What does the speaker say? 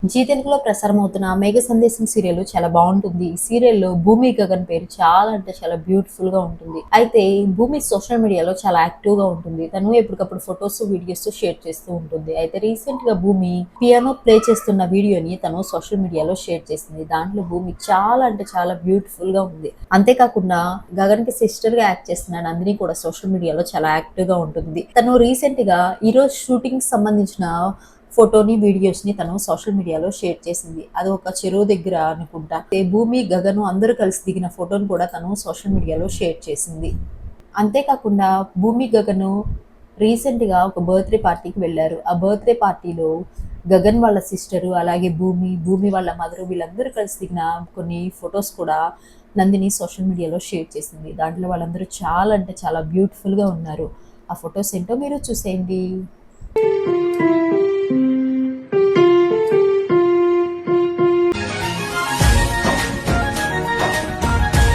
G తెలుగులో ప్రసారం అవుతున్న మేఘ సందేశం సీరియల్ చాలా బాగుంటుంది. ఈ సీరియల్లో భూమి గగన్ పేరు చాలా అంటే చాలా బ్యూటిఫుల్ గా ఉంటుంది. అయితే భూమి సోషల్ మీడియాలో చాలా యాక్టివ్ గా ఉంటుంది. తను ఎప్పటికప్పుడు ఫొటోస్ వీడియోస్ షేర్ చేస్తూ ఉంటుంది. అయితే రీసెంట్ గా భూమి పియానో ప్లే చేస్తున్న వీడియోని తను సోషల్ మీడియాలో షేర్ చేసింది. దాంట్లో భూమి చాలా అంటే చాలా బ్యూటిఫుల్ గా ఉంది. అంతేకాకుండా గగన్ కి సిస్టర్ గా యాక్ట్ చేస్తున్న నందిని కూడా సోషల్ మీడియాలో చాలా యాక్టివ్ గా ఉంటుంది. తను రీసెంట్ గా ఈరోజు షూటింగ్ సంబంధించిన ఫోటోని వీడియోస్ ని తను సోషల్ మీడియాలో షేర్ చేసింది. అది ఒక చెరువు దగ్గర అనుకుంటా. భూమి గగను అందరూ కలిసి దిగిన ఫోటోని కూడా తను సోషల్ మీడియాలో షేర్ చేసింది. అంతేకాకుండా భూమి గగను రీసెంట్ గా ఒక బర్త్డే పార్టీకి వెళ్ళారు. ఆ బర్త్డే పార్టీలో గగన్ వాళ్ళ సిస్టరు అలాగే భూమి వాళ్ళ మదరు వీళ్ళందరూ కలిసి దిగిన కొన్ని ఫొటోస్ కూడా నందిని సోషల్ మీడియాలో షేర్ చేసింది. దాంట్లో వాళ్ళందరూ చాలా అంటే చాలా బ్యూటిఫుల్ గా ఉన్నారు. ఆ ఫొటోస్ ఏంటో మీరు చూసేయండి.